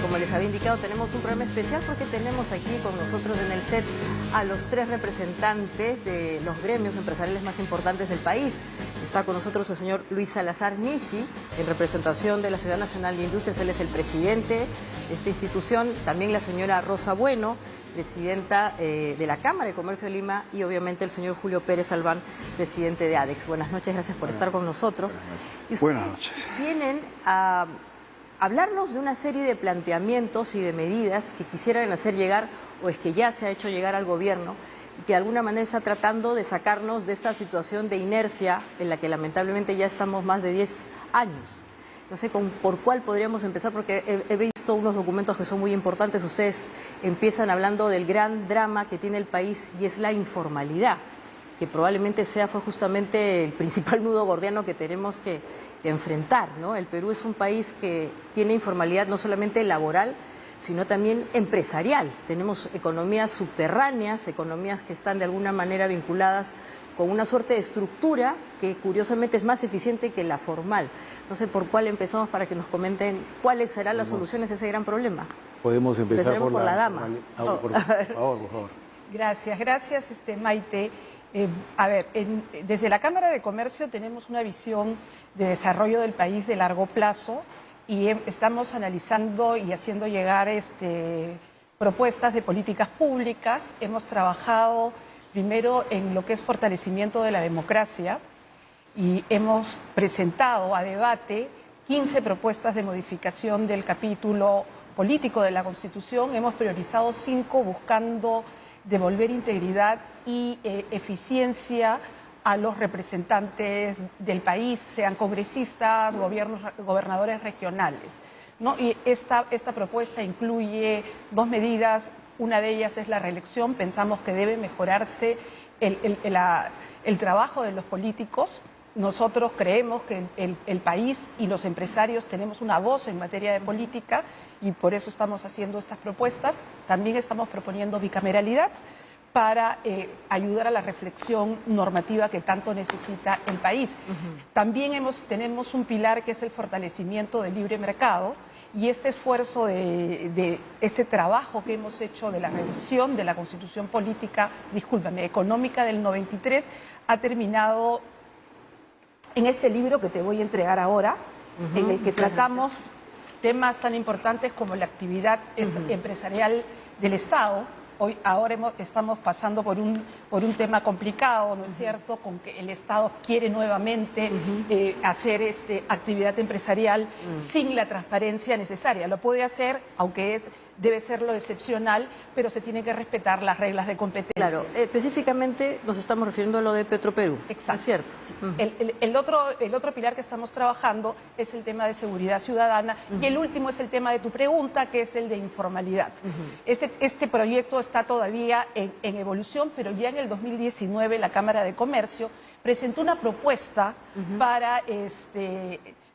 como les había indicado, tenemos un programa especial porque tenemos aquí con nosotros en el set a los 3 representantes de los gremios empresariales más importantes del país. Está con nosotros el señor Luis Salazar Nishi, en representación de la Sociedad Nacional de Industrias. Él es el presidente de esta institución. También la señora Rosa Bueno, presidenta de la Cámara de Comercio de Lima, y obviamente el señor Julio Pérez Albán, presidente de ADEX. Buenas noches, gracias por estar con nosotros. Buenas noches. Vienen a hablarnos de una serie de planteamientos y de medidas que quisieran hacer llegar, o es que ya se ha hecho llegar al gobierno, y que de alguna manera está tratando de sacarnos de esta situación de inercia en la que lamentablemente ya estamos más de 10 años. No sé por cuál podríamos empezar, porque he visto unos documentos que son muy importantes. Ustedes empiezan hablando del gran drama que tiene el país, y es la informalidad, que probablemente fue justamente el principal nudo gordiano que tenemos que enfrentar, ¿no? El Perú es un país que tiene informalidad no solamente laboral, sino también empresarial. Tenemos economías subterráneas, economías que están de alguna manera vinculadas con una suerte de estructura que curiosamente es más eficiente que la formal. No sé por cuál empezamos para que nos comenten cuáles serán las soluciones a ese gran problema. Podemos empezar por la dama. Por favor. Gracias, Maite. Desde la Cámara de Comercio tenemos una visión de desarrollo del país de largo plazo y estamos analizando y haciendo llegar propuestas de políticas públicas. Hemos trabajado primero en lo que es fortalecimiento de la democracia y hemos presentado a debate 15 propuestas de modificación del capítulo político de la Constitución. Hemos priorizado 5 buscando devolver integridad y eficiencia a los representantes del país, sean congresistas, gobernadores regionales, ¿no? Y esta propuesta incluye 2 medidas. Una de ellas es la reelección. Pensamos que debe mejorarse el trabajo de los políticos. Nosotros creemos que el país y los empresarios tenemos una voz en materia de política y por eso estamos haciendo estas propuestas. También estamos proponiendo bicameralidad para ayudar a la reflexión normativa que tanto necesita el país. También tenemos un pilar que es el fortalecimiento del libre mercado, y este esfuerzo de este trabajo que hemos hecho de la revisión de la Constitución económica del 93 ha terminado en este libro que te voy a entregar ahora, en el que tratamos temas tan importantes como la actividad empresarial del Estado. Ahora estamos pasando por un tema complicado, ¿no es cierto?, con que el Estado quiere nuevamente hacer actividad empresarial sin la transparencia necesaria. Lo puede hacer, aunque debe ser lo excepcional, pero se tienen que respetar las reglas de competencia. Claro, específicamente nos estamos refiriendo a lo de Petroperú. Exacto. ¿Es cierto? El otro pilar que estamos trabajando es el tema de seguridad ciudadana, y el último es el tema de tu pregunta, que es el de informalidad. Este proyecto está todavía en evolución, pero ya en el 2019 la Cámara de Comercio presentó una propuesta para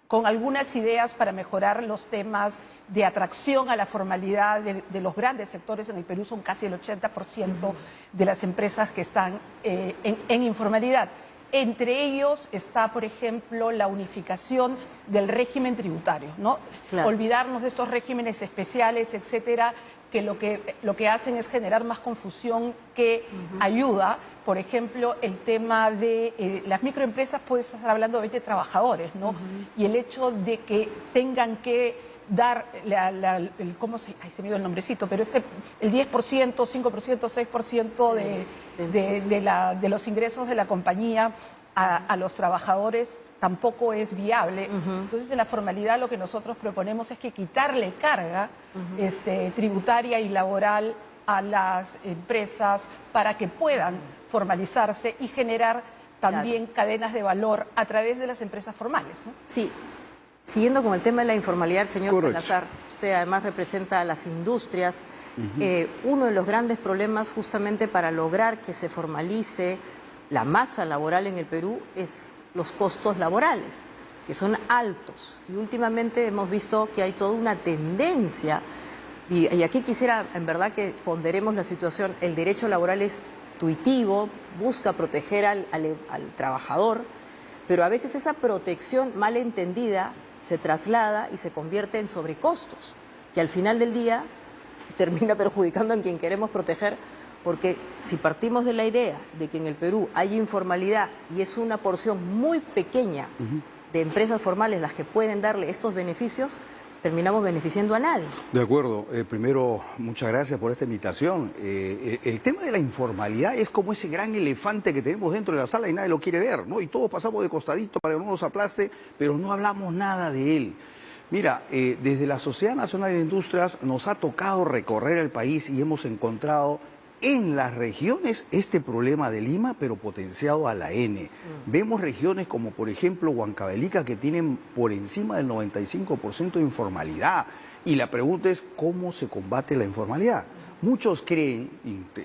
con algunas ideas para mejorar los temas de atracción a la formalidad de los grandes sectores. En el Perú son casi el 80% de las empresas que están en informalidad. Entre ellos está, por ejemplo, la unificación del régimen tributario, ¿no? Claro. Olvidarnos de estos regímenes especiales, etcétera, que lo que hacen es generar más confusión que ayuda. Por ejemplo, el tema de las microempresas, puedes estar hablando de 20 trabajadores, ¿no? Y el hecho de que tengan que dar, se me dio el nombrecito, pero el 10%, 5%, 6% de los ingresos de la compañía a los trabajadores tampoco es viable. Entonces, en la formalidad lo que nosotros proponemos es que quitarle carga tributaria y laboral a las empresas para que puedan formalizarse y generar también cadenas de valor a través de las empresas formales, ¿no? Sí. Siguiendo con el tema de la informalidad, señor Correcto. Salazar, usted además representa a las industrias. Uno de los grandes problemas justamente para lograr que se formalice la masa laboral en el Perú es los costos laborales, que son altos. Y últimamente hemos visto que hay toda una tendencia, y aquí quisiera en verdad que ponderemos la situación. El derecho laboral es intuitivo, busca proteger al trabajador, pero a veces esa protección mal entendida se traslada y se convierte en sobrecostos. que al final del día termina perjudicando a quien queremos proteger, porque si partimos de la idea de que en el Perú hay informalidad y es una porción muy pequeña de empresas formales las que pueden darle estos beneficios, terminamos beneficiando a nadie. De acuerdo. Primero, muchas gracias por esta invitación. El tema de la informalidad es como ese gran elefante que tenemos dentro de la sala y nadie lo quiere ver, ¿no? Y todos pasamos de costadito para que no nos aplaste, pero no hablamos nada de él. Mira, desde la Sociedad Nacional de Industrias nos ha tocado recorrer el país y hemos encontrado en las regiones este problema de Lima, pero potenciado a la N. Vemos regiones como, por ejemplo, Huancavelica, que tienen por encima del 95% de informalidad. Y la pregunta es, ¿cómo se combate la informalidad? Muchos creen,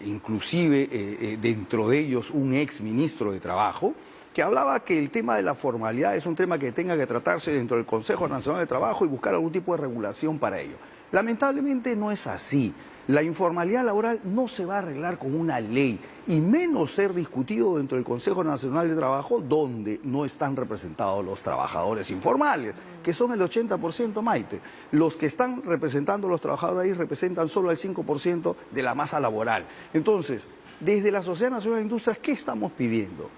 inclusive dentro de ellos un ex ministro de Trabajo, que hablaba que el tema de la formalidad es un tema que tenga que tratarse dentro del Consejo Nacional de Trabajo y buscar algún tipo de regulación para ello. Lamentablemente no es así. La informalidad laboral no se va a arreglar con una ley, y menos ser discutido dentro del Consejo Nacional de Trabajo, donde no están representados los trabajadores informales, que son el 80%, Maite. Los que están representando a los trabajadores ahí representan solo el 5% de la masa laboral. Entonces, desde la Sociedad Nacional de Industrias, ¿qué estamos pidiendo?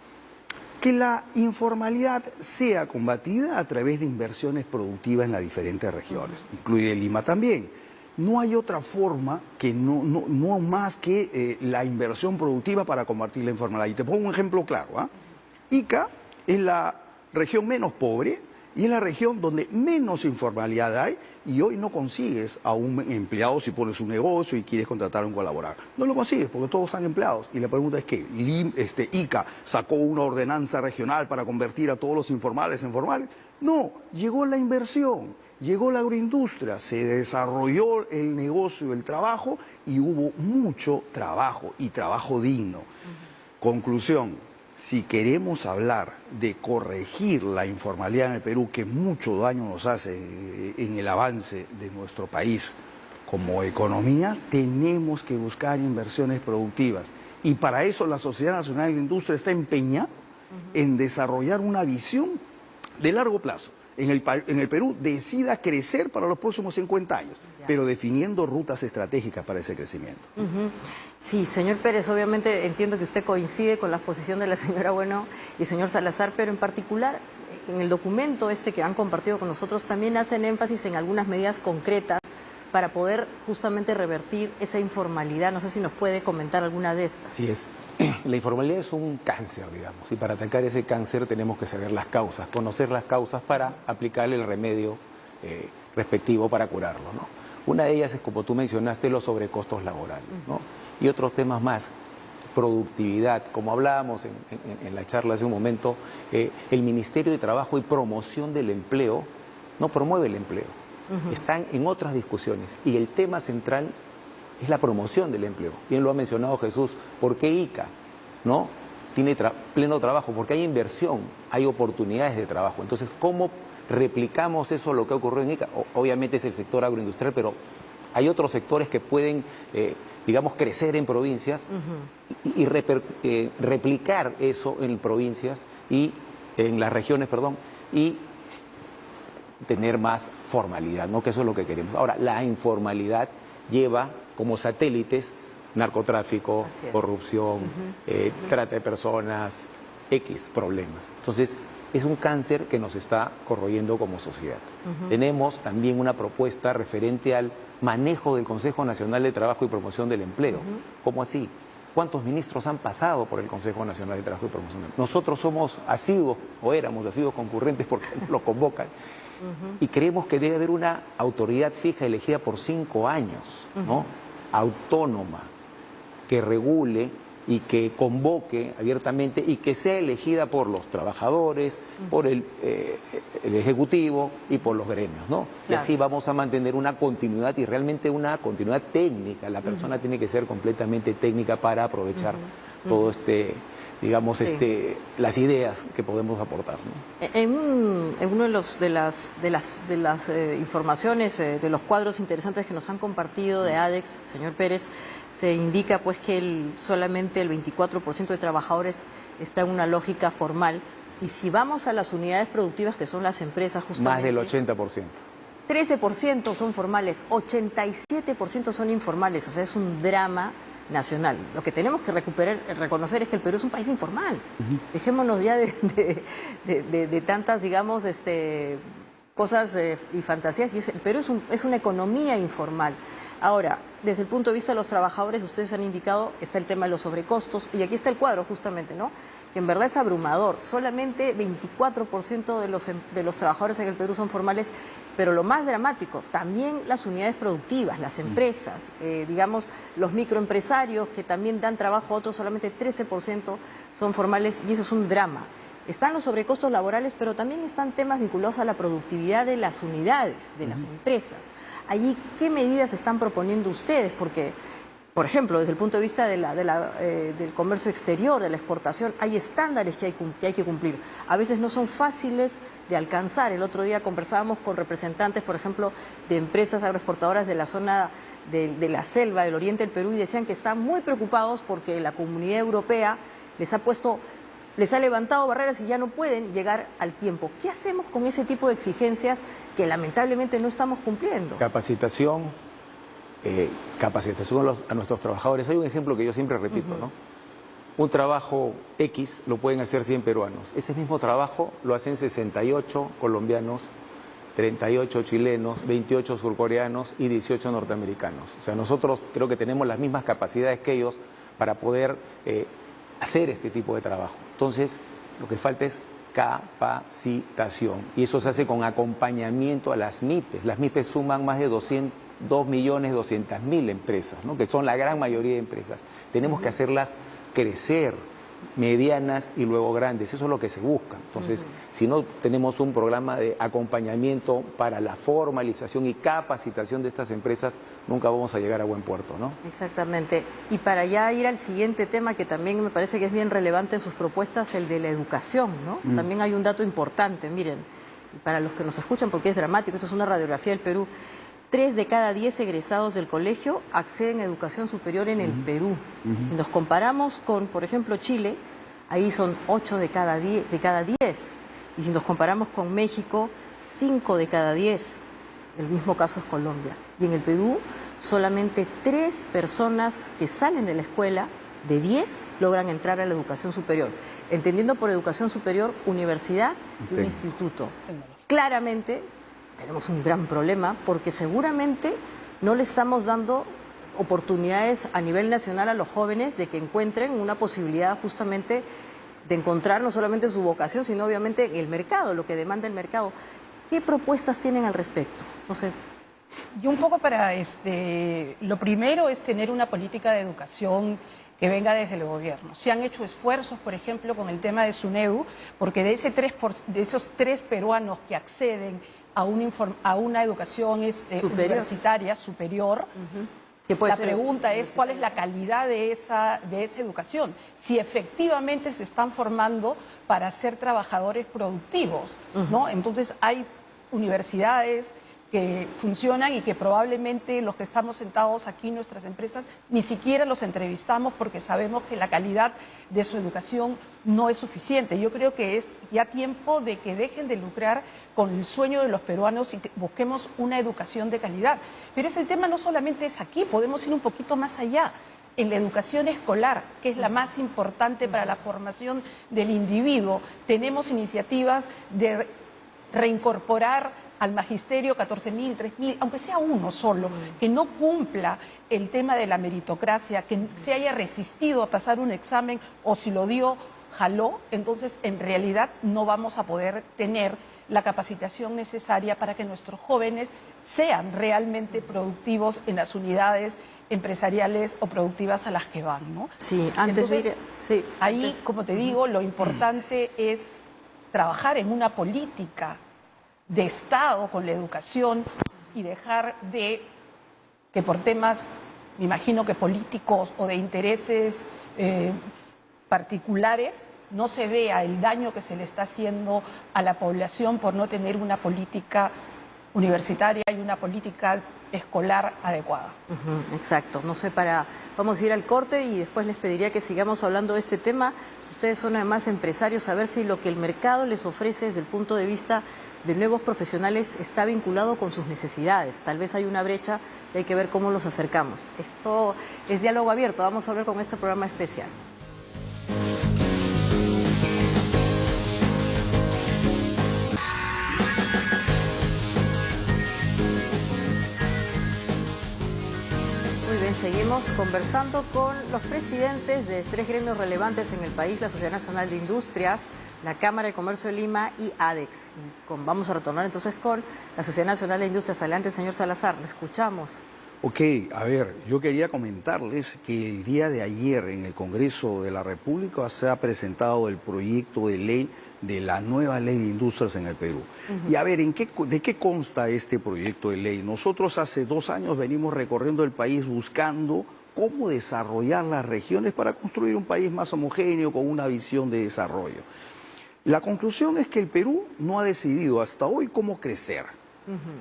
Que la informalidad sea combatida a través de inversiones productivas en las diferentes regiones, incluye Lima también. No hay otra forma que no más que la inversión productiva para combatir la informalidad. Y te pongo un ejemplo claro. Ica es la región menos pobre y es la región donde menos informalidad hay, y hoy no consigues a un empleado si pones un negocio y quieres contratar a un colaborador. No lo consigues porque todos están empleados. Y la pregunta es que Ica sacó una ordenanza regional para convertir a todos los informales en formales. No, llegó la inversión, llegó la agroindustria, se desarrolló el negocio, el trabajo, y hubo mucho trabajo y trabajo digno. Conclusión. Si queremos hablar de corregir la informalidad en el Perú, que mucho daño nos hace en el avance de nuestro país como economía, tenemos que buscar inversiones productivas. Y para eso la Sociedad Nacional de Industria está empeñada en desarrollar una visión de largo plazo. En el Perú decida crecer para los próximos 50 años, pero definiendo rutas estratégicas para ese crecimiento. Sí, señor Pérez, obviamente entiendo que usted coincide con la posición de la señora Bueno y el señor Salazar, pero en particular en el documento que han compartido con nosotros también hacen énfasis en algunas medidas concretas para poder justamente revertir esa informalidad. No sé si nos puede comentar alguna de estas. Así es. La informalidad es un cáncer, digamos, y para atacar ese cáncer tenemos que saber las causas, conocer las causas para aplicarle el remedio respectivo para curarlo, ¿no? Una de ellas es, como tú mencionaste, los sobrecostos laborales, ¿no? Y otros temas más, productividad. Como hablábamos en la charla hace un momento, el Ministerio de Trabajo y Promoción del Empleo no promueve el empleo. Están en otras discusiones y el tema central es la promoción del empleo. Bien lo ha mencionado Jesús. ¿Por qué Ica no tiene pleno trabajo? Porque hay inversión, hay oportunidades de trabajo. Entonces, ¿cómo replicamos eso, lo que ocurrió en Ica? Obviamente es el sector agroindustrial, pero hay otros sectores que pueden, digamos, crecer en provincias y replicar eso en provincias y en las regiones, perdón, y tener más formalidad, ¿no? Que eso es lo que queremos. Ahora, la informalidad lleva como satélites narcotráfico, corrupción, trata de personas, X problemas. Entonces, es un cáncer que nos está corroyendo como sociedad. Tenemos también una propuesta referente al manejo del Consejo Nacional de Trabajo y Promoción del Empleo. ¿Cómo así? ¿Cuántos ministros han pasado por el Consejo Nacional de Trabajo y Promoción del Empleo? Nosotros somos asiduos, o éramos asiduos concurrentes porque lo convocan. Y creemos que debe haber una autoridad fija elegida por 5 años, ¿no? Autónoma, que regule y que convoque abiertamente y que sea elegida por los trabajadores, por el Ejecutivo y por los gremios, ¿no? Claro. Y así vamos a mantener una continuidad y realmente una continuidad técnica. La persona tiene que ser completamente técnica para aprovechar todo digamos, las ideas que podemos aportar, ¿no? En uno de las informaciones, de los cuadros interesantes que nos han compartido de ADEX, señor Pérez, se indica pues que solamente el 24% de trabajadores está en una lógica formal, y si vamos a las unidades productivas, que son las empresas justamente... Más del 80%. 13% son formales, 87% son informales, o sea, es un drama nacional. Lo que tenemos que reconocer es que el Perú es un país informal. Dejémonos ya de tantas, digamos, cosas y fantasías. El Perú es una economía informal. Ahora, desde el punto de vista de los trabajadores, ustedes han indicado, está el tema de los sobrecostos, y aquí está el cuadro justamente, ¿no? Que en verdad es abrumador. Solamente 24% de los trabajadores en el Perú son formales, pero lo más dramático, también las unidades productivas, las empresas, digamos, los microempresarios que también dan trabajo a otros, solamente 13% son formales, y eso es un drama. Están los sobrecostos laborales, pero también están temas vinculados a la productividad de las unidades, de las empresas. Allí, ¿qué medidas están proponiendo ustedes? Porque, por ejemplo, desde el punto de vista del comercio exterior, de la exportación, hay estándares que hay que cumplir. A veces no son fáciles de alcanzar. El otro día conversábamos con representantes, por ejemplo, de empresas agroexportadoras de la zona de la selva, del oriente del Perú, y decían que están muy preocupados porque la Comunidad Europea les ha levantado barreras y ya no pueden llegar al tiempo. ¿Qué hacemos con ese tipo de exigencias que lamentablemente no estamos cumpliendo? Capacitación a nuestros trabajadores. Hay un ejemplo que yo siempre repito, ¿no? Un trabajo X lo pueden hacer 100 peruanos. Ese mismo trabajo lo hacen 68 colombianos, 38 chilenos, 28 surcoreanos y 18 norteamericanos. O sea, nosotros creo que tenemos las mismas capacidades que ellos para poder hacer este tipo de trabajo. Entonces, lo que falta es capacitación, y eso se hace con acompañamiento a las MIPES. Las MIPES suman más de 2.200.000 empresas, ¿no? Que son la gran mayoría de empresas. Tenemos que hacerlas crecer, medianas y luego grandes. Eso es lo que se busca. Entonces, si no tenemos un programa de acompañamiento para la formalización y capacitación de estas empresas, nunca vamos a llegar a buen puerto, ¿no? Exactamente. Y para ya ir al siguiente tema, que también me parece que es bien relevante en sus propuestas, el de la educación, ¿no? También hay un dato importante, miren, para los que nos escuchan, porque es dramático, esto es una radiografía del Perú. 3 de cada 10 egresados del colegio acceden a educación superior en el Perú. Si nos comparamos con, por ejemplo, Chile, ahí son 8 de cada 10. Y si nos comparamos con México, 5 de cada 10. El mismo caso es Colombia. Y en el Perú, solamente 3 personas que salen de la escuela, de 10, logran entrar a la educación superior. Entendiendo por educación superior, universidad y un instituto. Claramente tenemos un gran problema porque seguramente no le estamos dando oportunidades a nivel nacional a los jóvenes de que encuentren una posibilidad justamente de encontrar no solamente su vocación, sino obviamente el mercado, lo que demanda el mercado. ¿Qué propuestas tienen al respecto? No sé. Y un poco para, lo primero es tener una política de educación que venga desde el gobierno. Se han hecho esfuerzos, por ejemplo, con el tema de SUNEDU, porque de esos 3 peruanos que acceden a una educación universitaria superior, la pregunta es cuál es la calidad de esa educación, si efectivamente se están formando para ser trabajadores productivos, ¿no? Entonces hay universidades que funcionan y que probablemente los que estamos sentados aquí en nuestras empresas ni siquiera los entrevistamos porque sabemos que la calidad de su educación no es suficiente. Yo creo que es ya tiempo de que dejen de lucrar con el sueño de los peruanos y busquemos una educación de calidad. Pero ese tema no solamente es aquí, podemos ir un poquito más allá. En la educación escolar, que es la más importante para la formación del individuo, tenemos iniciativas de reincorporar al magisterio 14.000, 3.000, aunque sea uno solo, que no cumpla el tema de la meritocracia, que se haya resistido a pasar un examen o si lo dio, jaló, entonces en realidad no vamos a poder tener la capacitación necesaria para que nuestros jóvenes sean realmente productivos en las unidades empresariales o productivas a las que van, ¿no? Sí, antes de ir... Sí, ahí, como te digo, lo importante es trabajar en una política de Estado con la educación y dejar de que por temas, me imagino que políticos o de intereses particulares, no se vea el daño que se le está haciendo a la población por no tener una política universitaria y una política escolar adecuada. Exacto, no sé, vamos a ir al corte y después les pediría que sigamos hablando de este tema. Sus Ustedes son además empresarios, saber si lo que el mercado les ofrece desde el punto de vista de nuevos profesionales está vinculado con sus necesidades. Tal vez hay una brecha y hay que ver cómo los acercamos. Esto es Diálogo Abierto. Vamos a ver con este programa especial. Muy bien, seguimos conversando con los presidentes de tres gremios relevantes en el país, la Sociedad Nacional de Industrias, la Cámara de Comercio de Lima y ADEX. Vamos a retornar entonces con la Sociedad Nacional de Industrias. Adelante, señor Salazar, lo escuchamos. Ok, a ver, yo quería comentarles que el día de ayer en el Congreso de la República se ha presentado el proyecto de ley de la nueva ley de industrias en el Perú. Y a ver, ¿de qué consta este proyecto de ley? Nosotros hace 2 años venimos recorriendo el país buscando cómo desarrollar las regiones para construir un país más homogéneo con una visión de desarrollo. La conclusión es que el Perú no ha decidido hasta hoy cómo crecer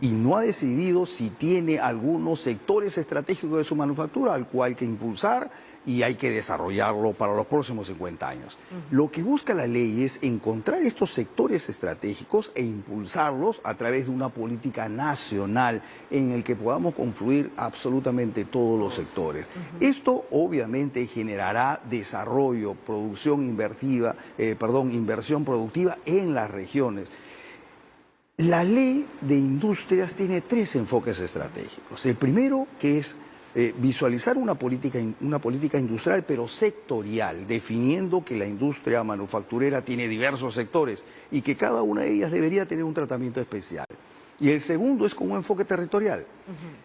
y no ha decidido si tiene algunos sectores estratégicos de su manufactura al cual hay que impulsar y hay que desarrollarlo para los próximos 50 años. Lo que busca la ley es encontrar estos sectores estratégicos e impulsarlos a través de una política nacional en el que podamos confluir absolutamente todos los sectores. Esto obviamente generará desarrollo, inversión productiva en las regiones. La ley de industrias tiene 3 enfoques estratégicos. El primero, que es visualizar una política industrial, pero sectorial, definiendo que la industria manufacturera tiene diversos sectores y que cada una de ellas debería tener un tratamiento especial. Y el segundo es con un enfoque territorial.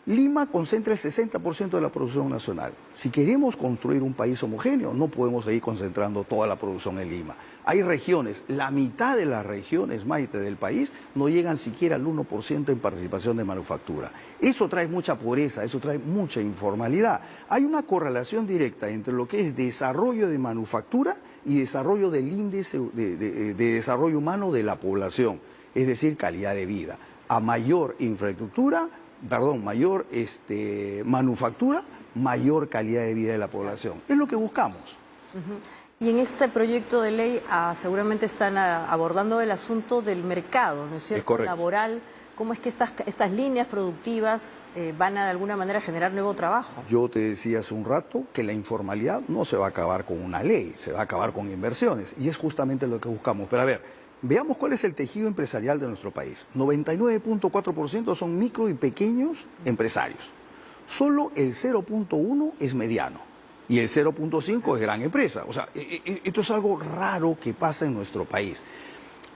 Lima concentra el 60% de la producción nacional. Si queremos construir un país homogéneo, no podemos seguir concentrando toda la producción en Lima. Hay regiones, la mitad de las regiones, Maite, del país, no llegan siquiera al 1% en participación de manufactura. Eso trae mucha pobreza, eso trae mucha informalidad. Hay una correlación directa entre lo que es desarrollo de manufactura y desarrollo del índice de desarrollo humano de la población, es decir, calidad de vida. A mayor mayor manufactura, mayor calidad de vida de la población. Es lo que buscamos. Y en este proyecto de ley seguramente están abordando el asunto del mercado, ¿no es cierto? Es correcto. Laboral. ¿Cómo es que estas líneas productivas van a de alguna manera a generar nuevo trabajo? Yo te decía hace un rato que la informalidad no se va a acabar con una ley, se va a acabar con inversiones. Y es justamente lo que buscamos. Pero a ver, veamos cuál es el tejido empresarial de nuestro país. 99.4% son micro y pequeños empresarios. Solo el 0.1 es mediano. Y el 0.5 es gran empresa. O sea, esto es algo raro que pasa en nuestro país.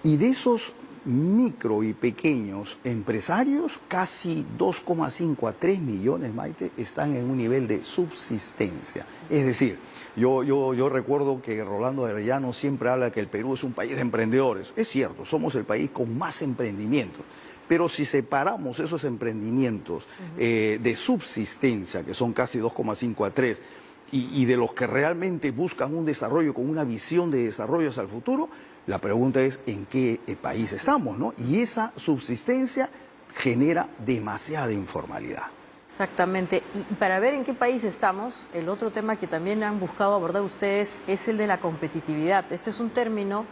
Y de esos micro y pequeños empresarios, casi 2,5 a 3 millones, Maite, están en un nivel de subsistencia. Es decir, yo recuerdo que Rolando Arellano siempre habla que el Perú es un país de emprendedores. Es cierto, somos el país con más emprendimientos. Pero si separamos esos emprendimientos de subsistencia, que son casi 2,5 a 3, y de los que realmente buscan un desarrollo con una visión de desarrollo hacia el futuro, la pregunta es en qué país estamos, ¿no? Y esa subsistencia genera demasiada informalidad. Exactamente. Y para ver en qué país estamos, el otro tema que también han buscado abordar ustedes es el de la competitividad. Este es un término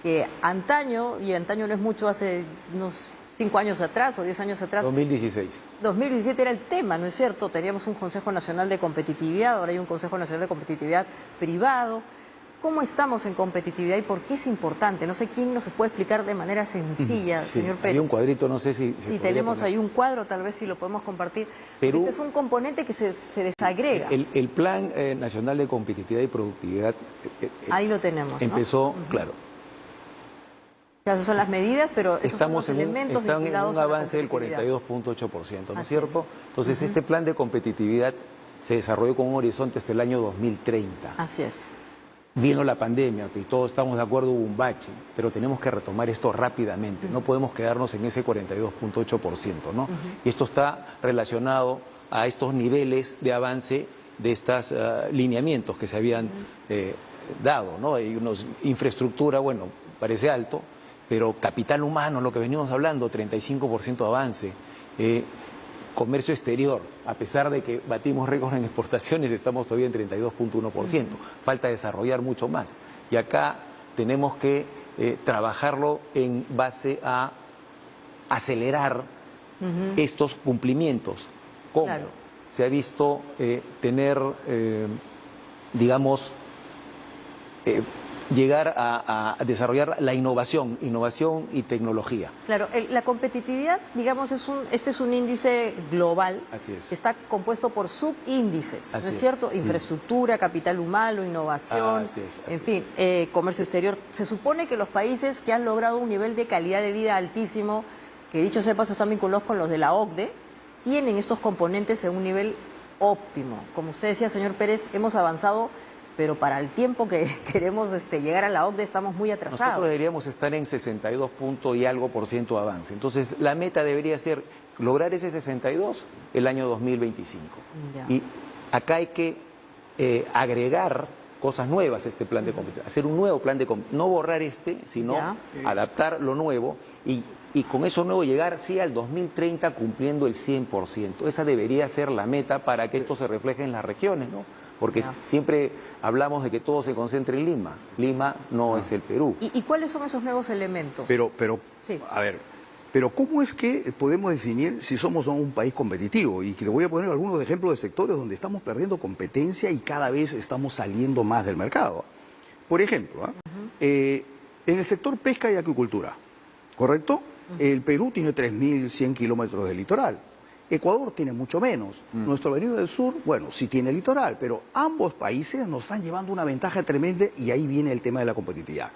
que antaño, y antaño no es mucho, hace unos 5 años atrás o 10 años atrás. 2016. 2017 era el tema, ¿no es cierto? Teníamos un Consejo Nacional de Competitividad, ahora hay un Consejo Nacional de Competitividad privado. ¿Cómo estamos en competitividad y por qué es importante? No sé quién nos puede explicar de manera sencilla, señor Pérez. Hay un cuadrito, no sé si... Sí, tenemos ahí un cuadro, tal vez si lo podemos compartir. Perú, este es un componente que se desagrega. El Plan Nacional de Competitividad y Productividad... ahí lo tenemos, ¿no? Empezó, claro. Esas son las medidas, pero esos son los elementos están en un avance del competitividad. 42.8%, ¿no es cierto? Entonces, este plan de competitividad se desarrolló con un horizonte hasta el año 2030. Así es. Vino la pandemia, que todos estamos de acuerdo, hubo un bache, pero tenemos que retomar esto rápidamente, no podemos quedarnos en ese 42.8%, ¿no? Y esto está relacionado a estos niveles de avance de estos lineamientos que se habían dado, ¿no? Hay infraestructura, bueno, parece alto, pero capital humano, lo que venimos hablando, 35% de avance. Comercio exterior, a pesar de que batimos récords en exportaciones, estamos todavía en 32.1%. Falta desarrollar mucho más. Y acá tenemos que trabajarlo en base a acelerar estos cumplimientos. ¿Cómo? Claro. Se ha visto tener, digamos, llegar a desarrollar la innovación y tecnología. Claro, la competitividad, digamos, este es un índice global. Así es. Que está compuesto por subíndices, ¿no Así es es. cierto? Infraestructura, capital humano, innovación, Así es, así en fin, comercio exterior. Se supone que los países que han logrado un nivel de calidad de vida altísimo, que dicho sea de paso están vinculados con los de la OCDE, tienen estos componentes en un nivel óptimo. Como usted decía, señor Pérez, hemos avanzado, pero para el tiempo que queremos llegar a la OCDE estamos muy atrasados. Nosotros deberíamos estar en 62 puntos y algo por ciento de avance. Entonces, la meta debería ser lograr ese 62 el año 2025. Ya. Y acá hay que agregar cosas nuevas a este plan de competitividad, hacer un nuevo plan de competitividad, no borrar sino Ya. adaptar lo nuevo y con eso nuevo llegar, sí, al 2030 cumpliendo el 100%. Esa debería ser la meta para que esto se refleje en las regiones, ¿no? Porque Ya. siempre hablamos de que todo se concentra en Lima. Lima no es el Perú. ¿Y cuáles son esos nuevos elementos? Pero, Sí. a ver, pero ¿cómo es que podemos definir si somos un país competitivo? Y que le voy a poner algunos ejemplos de sectores donde estamos perdiendo competencia y cada vez estamos saliendo más del mercado. Por ejemplo, en el sector pesca y acuicultura, ¿correcto? El Perú tiene 3.100 kilómetros de litoral. Ecuador tiene mucho menos. Nuestro vecino del sur, bueno, sí tiene litoral, pero ambos países nos están llevando una ventaja tremenda y ahí viene el tema de la competitividad.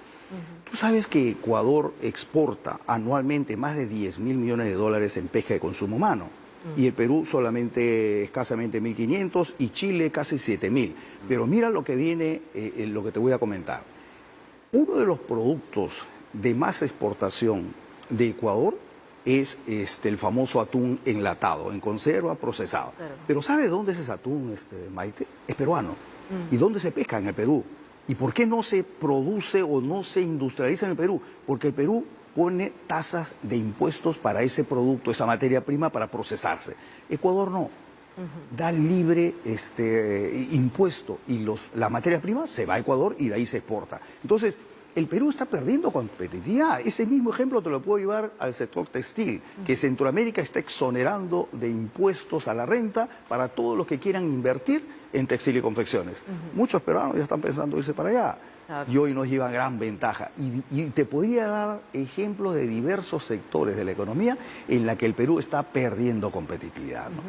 Tú sabes que Ecuador exporta anualmente más de 10.000 millones de dólares en pesca de consumo humano y el Perú solamente escasamente 1.500 y Chile casi 7.000. Pero mira lo que viene, lo que te voy a comentar. Uno de los productos de más exportación de Ecuador es el famoso atún enlatado, en conserva, procesado. Conserva. Pero ¿sabe dónde es ese atún, Maite? Es peruano. ¿Y dónde se pesca? En el Perú. ¿Y por qué no se produce o no se industrializa en el Perú? Porque el Perú pone tasas de impuestos para ese producto, esa materia prima para procesarse. Ecuador no. Da libre impuesto y la materia prima se va a Ecuador y de ahí se exporta. Entonces, el Perú está perdiendo competitividad. Ese mismo ejemplo te lo puedo llevar al sector textil, que Centroamérica está exonerando de impuestos a la renta para todos los que quieran invertir en textil y confecciones. Muchos peruanos ya están pensando irse para allá. Claro. Y hoy nos llevan gran ventaja. Y te podría dar ejemplos de diversos sectores de la economía en la que el Perú está perdiendo competitividad, ¿no?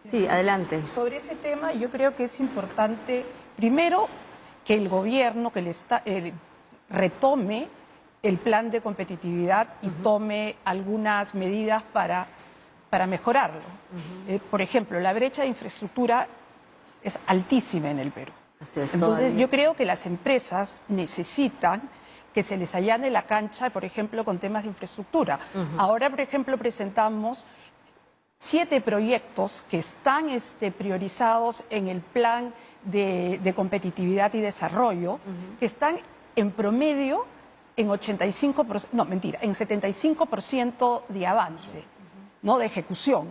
Sí, adelante. Sobre ese tema yo creo que es importante, primero, que el gobierno, retome el plan de competitividad y tome algunas medidas para mejorarlo. Por ejemplo, la brecha de infraestructura es altísima en el Perú. Así es, Entonces, todavía. yo creo que las empresas necesitan que se les allane la cancha, por ejemplo, con temas de infraestructura. Ahora, por ejemplo, presentamos 7 proyectos que están priorizados en el plan de competitividad y desarrollo, que están en promedio en 85%, no, mentira, en 75% de avance, ¿no? De ejecución.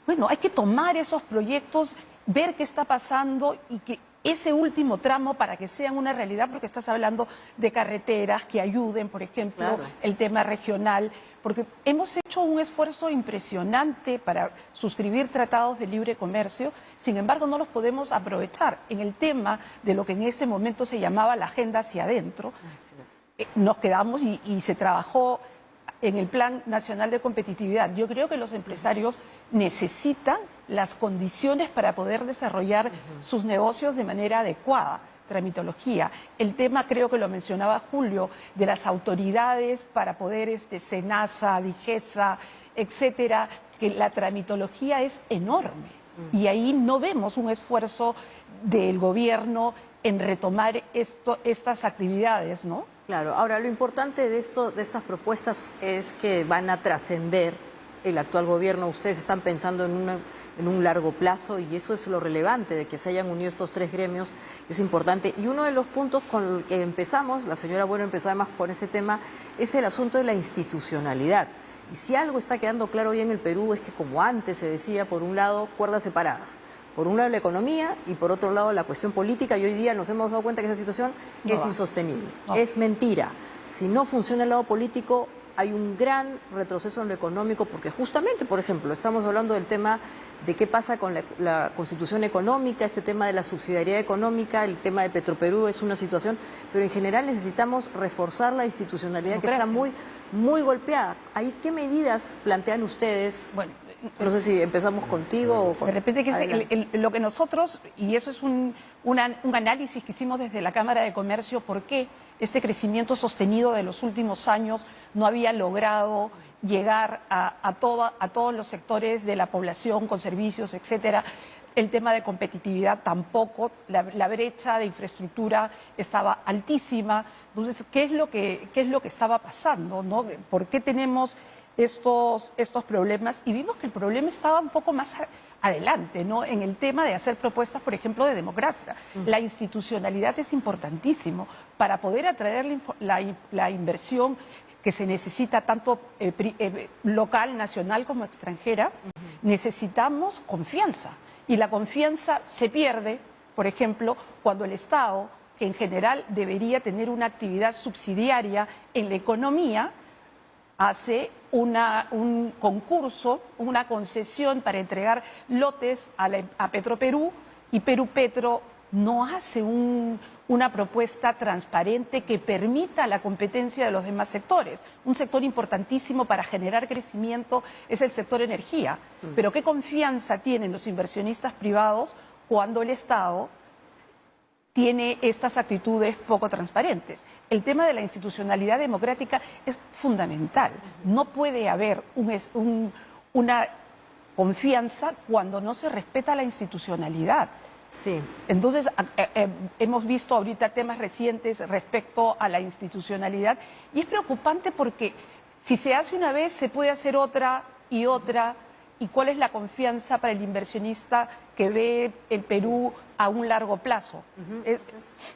Bueno, hay que tomar esos proyectos, ver qué está pasando y que ese último tramo para que sean una realidad, porque estás hablando de carreteras que ayuden, por ejemplo, Claro. el tema regional, porque hemos hecho un esfuerzo impresionante para suscribir tratados de libre comercio, sin embargo no los podemos aprovechar en el tema de lo que en ese momento se llamaba la agenda hacia adentro. Nos quedamos y se trabajó en el Plan Nacional de Competitividad. Yo creo que los empresarios necesitan las condiciones para poder desarrollar sus negocios de manera adecuada. Tramitología. El tema, creo que lo mencionaba Julio, de las autoridades para poder, SENASA, DIGESA, etcétera, que la tramitología es enorme. Y ahí no vemos un esfuerzo del gobierno en retomar estas actividades, ¿no? Claro, ahora lo importante de estas propuestas es que van a trascender el actual gobierno. Ustedes están pensando en un largo plazo y eso es lo relevante de que se hayan unido estos 3 gremios, es importante. Y uno de los puntos con el que empezamos, la señora Bueno empezó además con ese tema, es el asunto de la institucionalidad. Y si algo está quedando claro hoy en el Perú es que, como antes se decía, por un lado, cuerdas separadas. Por un lado la economía y por otro lado la cuestión política, y hoy día nos hemos dado cuenta que esa situación es insostenible, es mentira. Si no funciona el lado político, hay un gran retroceso en lo económico, porque justamente, por ejemplo, estamos hablando del tema de qué pasa con la constitución económica, este tema de la subsidiariedad económica, el tema de Petroperú es una situación, pero en general necesitamos reforzar la institucionalidad que está muy golpeada. ¿Ahí qué medidas plantean ustedes? Bueno, no sé si empezamos contigo o con... De repente, que es lo que nosotros, y eso es un análisis que hicimos desde la Cámara de Comercio, por qué este crecimiento sostenido de los últimos años no había logrado llegar a todos los sectores de la población con servicios, etcétera. El tema de competitividad tampoco, la brecha de infraestructura estaba altísima. Entonces, ¿qué es lo que estaba pasando, ¿no? ¿Por qué tenemos estos problemas? Y vimos que el problema estaba un poco más adelante, ¿no? En el tema de hacer propuestas, por ejemplo, de democracia. La institucionalidad es importantísimo para poder atraer la inversión que se necesita tanto local, nacional como extranjera. Necesitamos confianza. Y la confianza se pierde, por ejemplo, cuando el Estado, que en general debería tener una actividad subsidiaria en la economía, hace un concurso, una concesión para entregar lotes a Petroperú, y Petro no hace una propuesta transparente que permita la competencia de los demás sectores. Un sector importantísimo para generar crecimiento es el sector energía. Pero ¿qué confianza tienen los inversionistas privados cuando el Estado tiene estas actitudes poco transparentes? El tema de la institucionalidad democrática es fundamental. No puede haber una confianza cuando no se respeta la institucionalidad. Sí. Entonces, hemos visto ahorita temas recientes respecto a la institucionalidad, y es preocupante porque si se hace una vez, se puede hacer otra y otra. ¿Y cuál es la confianza para el inversionista que ve el Perú a un largo plazo?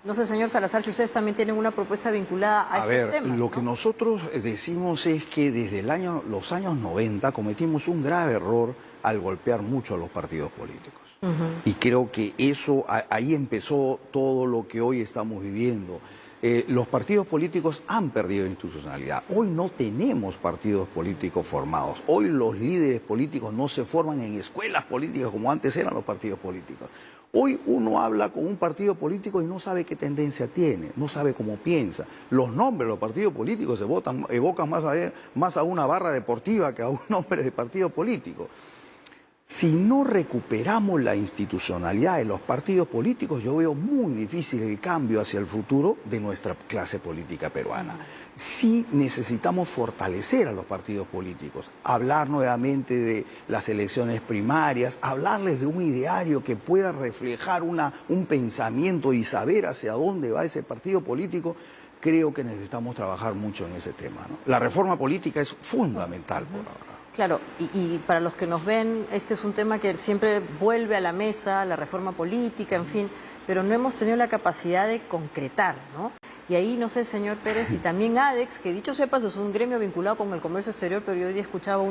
No sé, señor Salazar, si ustedes también tienen una propuesta vinculada a estos temas. Lo que nosotros decimos es que desde los años 90 cometimos un grave error al golpear mucho a los partidos políticos. Y creo que ahí empezó todo lo que hoy estamos viviendo. Los partidos políticos han perdido institucionalidad. Hoy no tenemos partidos políticos formados. Hoy los líderes políticos no se forman en escuelas políticas como antes eran los partidos políticos. Hoy uno habla con un partido político y no sabe qué tendencia tiene, no sabe cómo piensa. Los nombres de los partidos políticos evocan más a una barra deportiva que a un nombre de partido político. Si no recuperamos la institucionalidad de los partidos políticos, yo veo muy difícil el cambio hacia el futuro de nuestra clase política peruana. Sí necesitamos fortalecer a los partidos políticos, hablar nuevamente de las elecciones primarias, hablarles de un ideario que pueda reflejar un pensamiento y saber hacia dónde va ese partido político. Creo que necesitamos trabajar mucho en ese tema, ¿no? La reforma política es fundamental por ahora. Claro, y para los que nos ven, este es un tema que siempre vuelve a la mesa, la reforma política, en fin, pero no hemos tenido la capacidad de concretar, ¿no? Y ahí, no sé, señor Pérez, y también ADEX, que dicho sepas es un gremio vinculado con el comercio exterior, pero yo hoy día escuchaba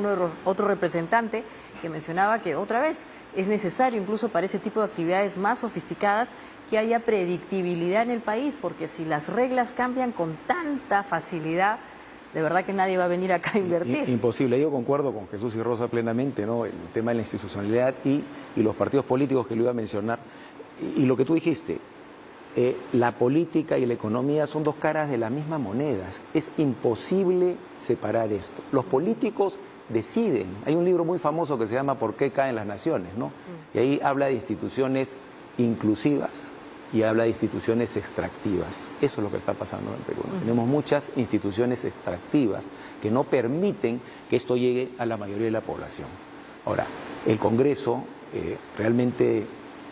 otro representante que mencionaba que otra vez es necesario, incluso para ese tipo de actividades más sofisticadas, que haya predictibilidad en el país, porque si las reglas cambian con tanta facilidad, de verdad que nadie va a venir acá a invertir. Imposible. Yo concuerdo con Jesús y Rosa plenamente, ¿no? El tema de la institucionalidad y los partidos políticos que lo iba a mencionar. Y lo que tú dijiste, la política y la economía son dos caras de la misma moneda. Es imposible separar esto. Los políticos deciden. Hay un libro muy famoso que se llama ¿Por qué caen las naciones?, ¿no? Y ahí habla de instituciones inclusivas y habla de instituciones extractivas. Eso es lo que está pasando en el Perú, ¿no? Tenemos muchas instituciones extractivas que no permiten que esto llegue a la mayoría de la población. Ahora, el Congreso realmente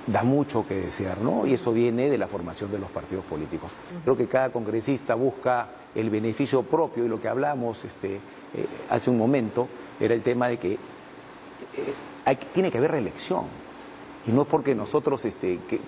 da mucho que desear, ¿no? Y eso viene de la formación de los partidos políticos. Creo que cada congresista busca el beneficio propio, y lo que hablamos hace un momento era el tema de que tiene que haber reelección. Y no es porque nosotros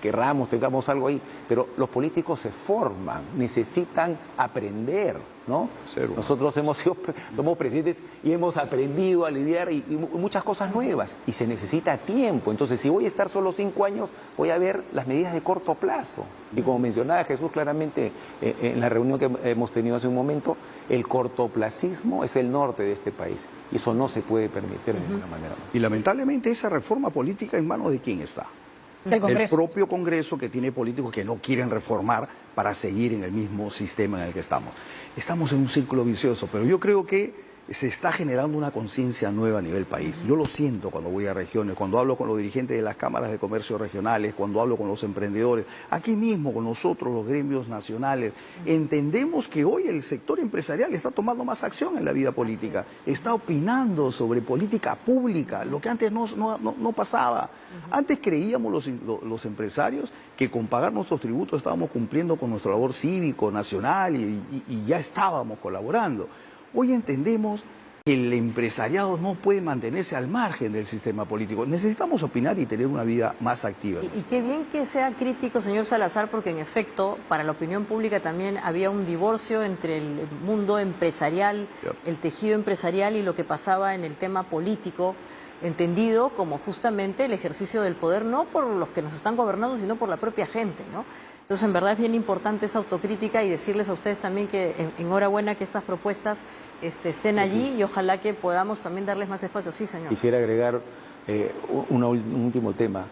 querramos, tengamos algo ahí, pero los políticos se forman, necesitan aprender. ¿no? Cero. Nosotros somos presidentes y hemos aprendido a lidiar y muchas cosas nuevas y se necesita tiempo. Entonces, si voy a estar solo 5 años, voy a ver las medidas de corto plazo. Y como mencionaba Jesús claramente en la reunión que hemos tenido hace un momento, el cortoplacismo es el norte de este país y eso no se puede permitir de ninguna manera más. Y lamentablemente esa reforma política ¿en manos de quién está? Del Congreso. El propio Congreso, que tiene políticos que no quieren reformar para seguir en el mismo sistema en el que estamos. Estamos en un círculo vicioso, pero yo creo que se está generando una conciencia nueva a nivel país. Yo lo siento cuando voy a regiones, cuando hablo con los dirigentes de las cámaras de comercio regionales, cuando hablo con los emprendedores, aquí mismo con nosotros, los gremios nacionales. Entendemos que hoy el sector empresarial está tomando más acción en la vida política, está opinando sobre política pública, lo que antes no pasaba. Antes creíamos los empresarios que con pagar nuestros tributos estábamos cumpliendo con nuestra labor cívico, nacional y ya estábamos colaborando. Hoy entendemos que el empresariado no puede mantenerse al margen del sistema político. Necesitamos opinar y tener una vida más activa. Y qué bien que sea crítico, señor Salazar, porque en efecto, para la opinión pública también había un divorcio entre el mundo empresarial, el tejido empresarial y lo que pasaba en el tema político, entendido como justamente el ejercicio del poder, no por los que nos están gobernando, sino por la propia gente, ¿no? Entonces, en verdad es bien importante esa autocrítica y decirles a ustedes también que enhorabuena que estas propuestas estén allí y ojalá que podamos también darles más espacio. Sí, señor. Quisiera agregar un último tema.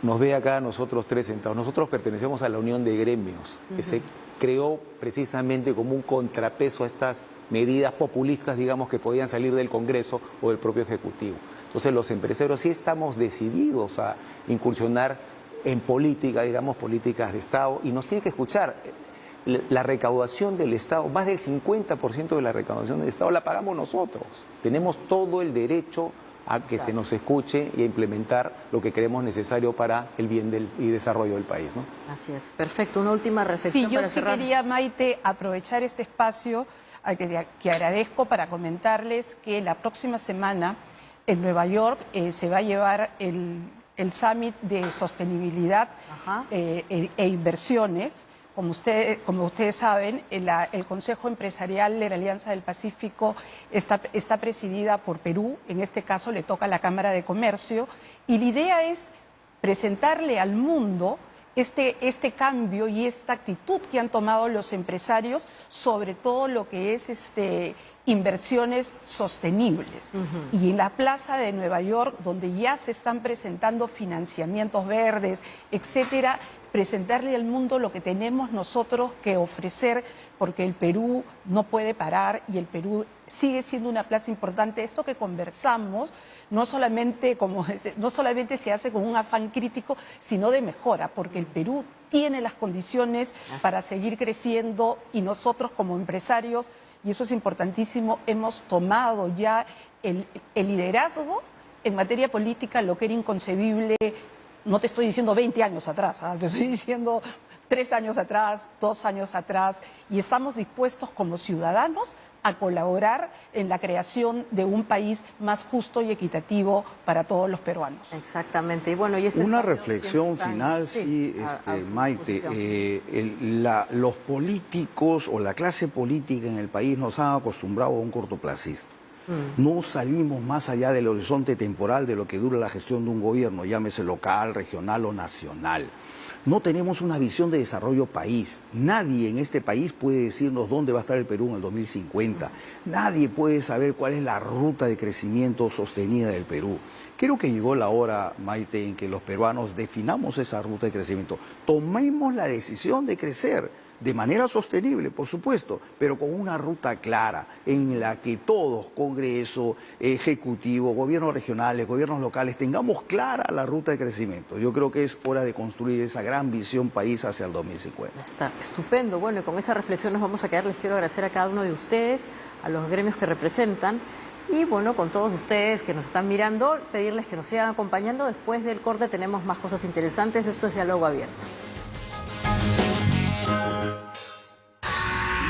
Nos ve acá nosotros 3 sentados. Nosotros pertenecemos a la Unión de Gremios, que se creó precisamente como un contrapeso a estas medidas populistas, digamos, que podían salir del Congreso o del propio Ejecutivo. Entonces, los empresarios sí estamos decididos a incursionar en política, digamos, políticas de Estado, y nos tiene que escuchar. La recaudación del Estado, más del 50% de la recaudación del Estado la pagamos nosotros. Tenemos todo el derecho a que se nos escuche y a implementar lo que creemos necesario para el bien y desarrollo del país, ¿no? Así es, perfecto. Una última reflexión Sí, yo para sí cerrar. quería, Maite, aprovechar este espacio que agradezco para comentarles que la próxima semana en Nueva York se va a llevar el Summit de Sostenibilidad e Inversiones. Como ustedes saben, el Consejo Empresarial de la Alianza del Pacífico está presidida por Perú, en este caso le toca a la Cámara de Comercio, y la idea es presentarle al mundo este cambio y esta actitud que han tomado los empresarios sobre todo lo que es inversiones sostenibles. Y en la Plaza de Nueva York, donde ya se están presentando financiamientos verdes, etcétera, presentarle al mundo lo que tenemos nosotros que ofrecer, porque el Perú no puede parar y el Perú sigue siendo una plaza importante. Esto que conversamos no solamente se hace con un afán crítico, sino de mejora, porque el Perú tiene las condiciones para seguir creciendo y nosotros como empresarios, y eso es importantísimo, hemos tomado ya el liderazgo en materia política, lo que era inconcebible. No te estoy diciendo 20 años atrás, te estoy diciendo 3 años atrás, 2 años atrás, y estamos dispuestos como ciudadanos a colaborar en la creación de un país más justo y equitativo para todos los peruanos. Exactamente. Y bueno, y una reflexión final, sí, Maite. Los políticos o la clase política en el país nos han acostumbrado a un cortoplacista. No salimos más allá del horizonte temporal de lo que dura la gestión de un gobierno, llámese local, regional o nacional. No tenemos una visión de desarrollo país. Nadie en este país puede decirnos dónde va a estar el Perú en el 2050. Nadie puede saber cuál es la ruta de crecimiento sostenida del Perú. Creo que llegó la hora, Maite, en que los peruanos definamos esa ruta de crecimiento. Tomemos la decisión de crecer de manera sostenible, por supuesto, pero con una ruta clara en la que todos, Congreso, Ejecutivo, gobiernos regionales, gobiernos locales, tengamos clara la ruta de crecimiento. Yo creo que es hora de construir esa gran visión país hacia el 2050. Está estupendo. Bueno, y con esa reflexión nos vamos a quedar. Les quiero agradecer a cada uno de ustedes, a los gremios que representan y bueno, con todos ustedes que nos están mirando, pedirles que nos sigan acompañando. Después del corte tenemos más cosas interesantes. Esto es Diálogo Abierto.